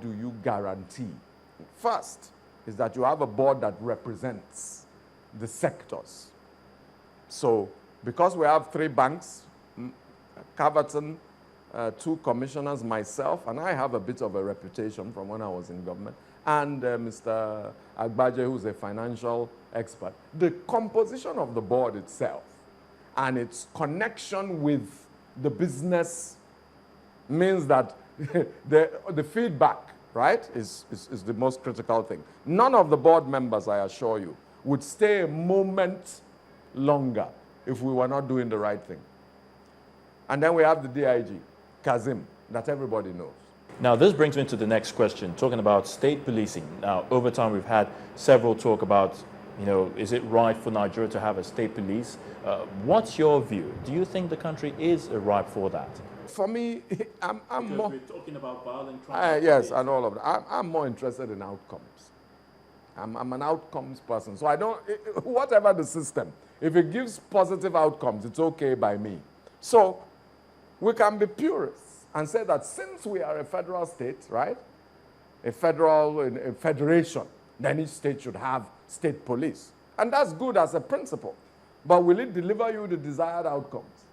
what do you guarantee? First is that you have a board that represents the sectors. So because we have 3 banks, Caverton, 2 commissioners, myself, and I have a bit of a reputation from when I was in government, and Mr. Agbaje, who's a financial expert. The composition of the board itself and its connection with the business means that the feedback, right, is the most critical thing. None of the board members, I assure you, would stay a moment longer if we were not doing the right thing. And then we have the DIG, Kazim, that everybody knows. Now, this brings me to the next question, talking about state policing. Now, over time, we've had several talk about, is it right for Nigeria to have a state police? What's your view? Do you think the country is ripe for that? For me, I'm more... we're talking about violent crime. Yes, and all of that. I'm more interested in outcomes. I'm an outcomes person. So I don't... Whatever the system, if it gives positive outcomes, it's okay by me. So we can be purists and say that since we are a federal state, right, a federation, then each state should have state police. And that's good as a principle. But will it deliver you the desired outcomes?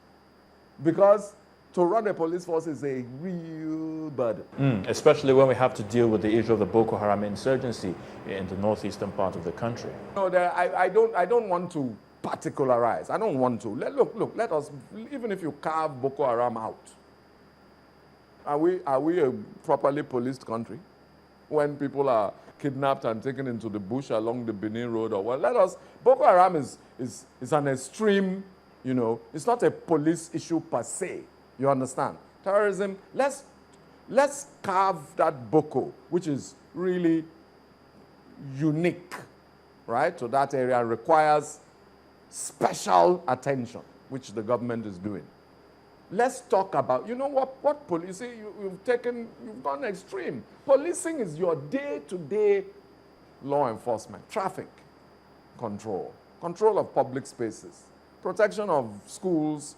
Because to run a police force is a real burden. Especially when we have to deal with the issue of the Boko Haram insurgency in the northeastern part of the country. No, I don't want to particularize. I don't want to. Look, let us, even if you carve Boko Haram out, are we a properly policed country when people are kidnapped and taken into the bush along the Benin Road? Or well, Boko Haram is an extreme, it's not a police issue per se. You understand? Terrorism, let's carve that Boko, which is really unique, right, to that area, and requires special attention, which the government is doing. Let's talk about, what policing, you've gone extreme. Policing is your day-to-day law enforcement, traffic control of public spaces, protection of schools,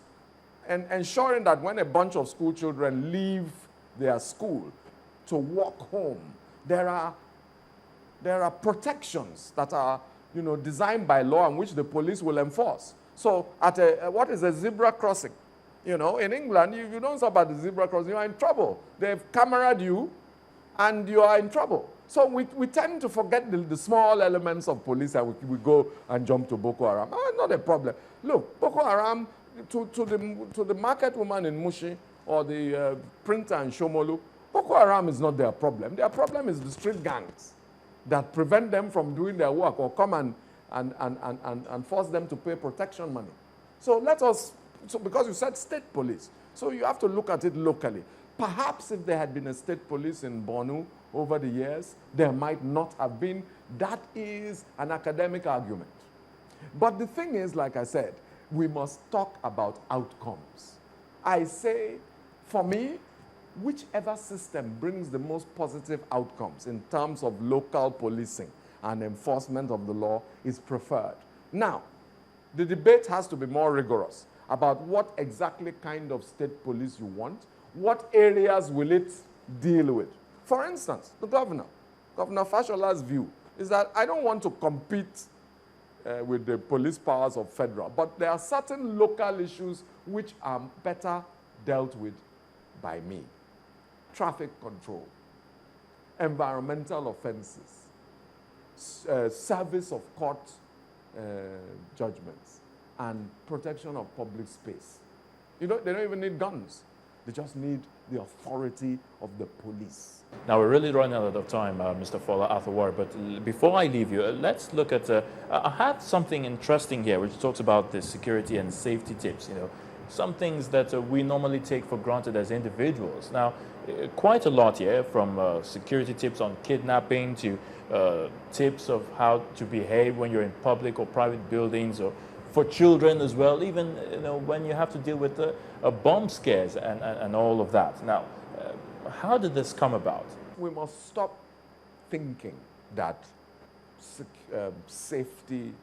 and ensuring that when a bunch of school children leave their school to walk home, there are protections that are, designed by law and which the police will enforce. So what is a zebra crossing? In England, you don't stop at the zebra crossing, you are in trouble. They've cameraed you, and you are in trouble. So we tend to forget the small elements of police, and we go and jump to Boko Haram. Not a problem. Look, Boko Haram, to the market woman in Mushi, or the printer in Shomolu, Boko Haram is not their problem. Their problem is the street gangs that prevent them from doing their work or come and force them to pay protection money. So because you said state police, so you have to look at it locally. Perhaps if there had been a state police in Borno over the years, there might not have been. That is an academic argument. But the thing is, like I said, we must talk about outcomes. I say, for me, whichever system brings the most positive outcomes in terms of local policing and enforcement of the law is preferred. Now, the debate has to be more rigorous about what exactly kind of state police you want, what areas will it deal with. For instance, the Governor Fashola's view is that I don't want to compete with the police powers of federal, but there are certain local issues which are better dealt with by me. Traffic control, environmental offenses, service of court judgments, and protection of public space. They don't even need guns. They just need the authority of the police. Now, we're really running out of time, Mr. Fola ArthurWorrey, but before I leave you, let's look at... I have something interesting here, which talks about the security and safety tips, some things that we normally take for granted as individuals. Now, quite a lot here, from security tips on kidnapping to tips of how to behave when you're in public or private buildings, or for children as well, even when you have to deal with bomb scares and all of that. Now, how did this come about? We must stop thinking that safety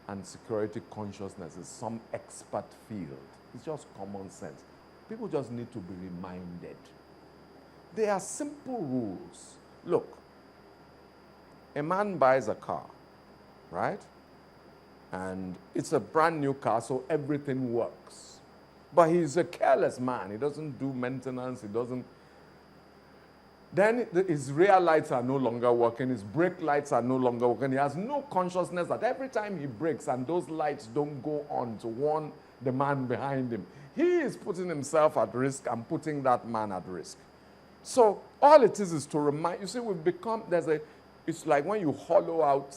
and security consciousness is some expert field. It's just common sense. People just need to be reminded. There are simple rules Look, a man buys a car, right? And it's a brand new car, so everything works. But he's a careless man. He doesn't do maintenance. He doesn't. Then his rear lights are no longer working. His brake lights are no longer working. He has no consciousness that every time he brakes and those lights don't go on to warn the man behind him, he is putting himself at risk and putting that man at risk. So all it is to remind, you see, we've become, it's like when you hollow out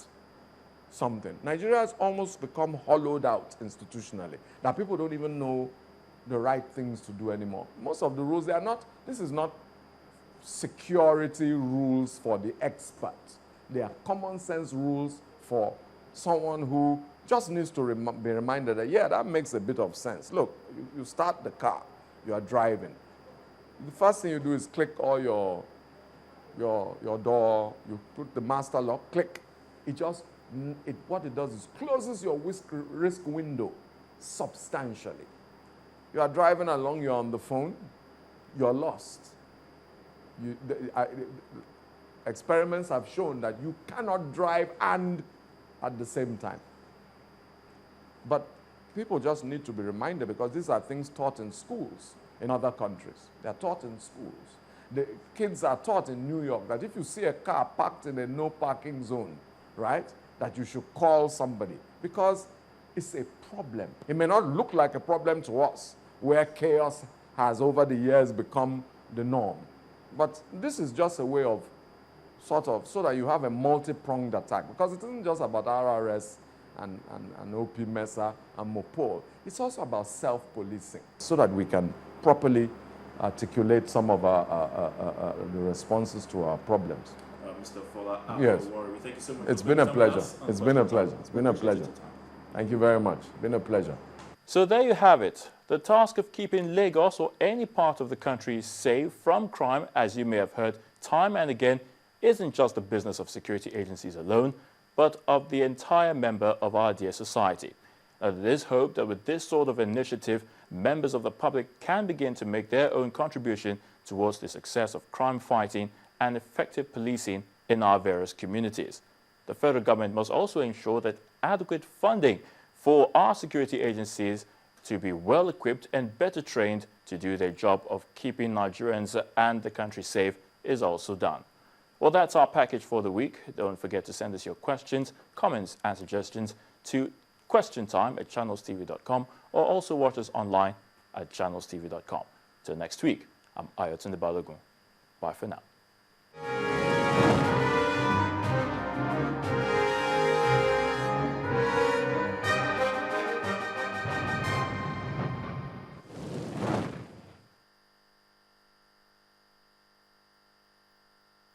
something. Nigeria has almost become hollowed out institutionally, that people don't even know the right things to do anymore. Most of the rules, this is not security rules for the expert. They are common sense rules for someone who just needs to be reminded that, yeah, that makes a bit of sense. Look, you start the car, you are driving. The first thing you do is click all your door, you put the master lock, click. What it does is closes your risk window substantially. You are driving along, you're on the phone, you're lost. Experiments have shown that you cannot drive and at the same time. But people just need to be reminded, because these are things taught in schools in other countries. They're taught in schools. The kids are taught in New York that if you see a car parked in a no parking zone, right, that you should call somebody, because it's a problem. It may not look like a problem to us, where chaos has over the years become the norm. But this is just a way of so that you have a multi-pronged attack, because it isn't just about RRS and OP Mesa and Mopol. It's also about self-policing, so that we can properly articulate some of the responses to our problems. Mr. Fola ArthurWorrey, yes. Thank you so much. It's been a pleasure. It's been a pleasure. It's been a pleasure. Thank you very much. It's been a pleasure. So there you have it. The task of keeping Lagos or any part of the country safe from crime, as you may have heard time and again, isn't just the business of security agencies alone, but of the entire member of our dear society. It is hoped that with this sort of initiative, members of the public can begin to make their own contribution towards the success of crime fighting and effective policing in our various communities. The federal government must also ensure that adequate funding for our security agencies to be well equipped and better trained to do their job of keeping Nigerians and the country safe is also done. Well, that's our package for the week. Don't forget to send us your questions, comments and suggestions to questiontime@channelstv.com, or also watch us online at channelstv.com. Till next week, I'm Ayotunde Balogun. Bye for now.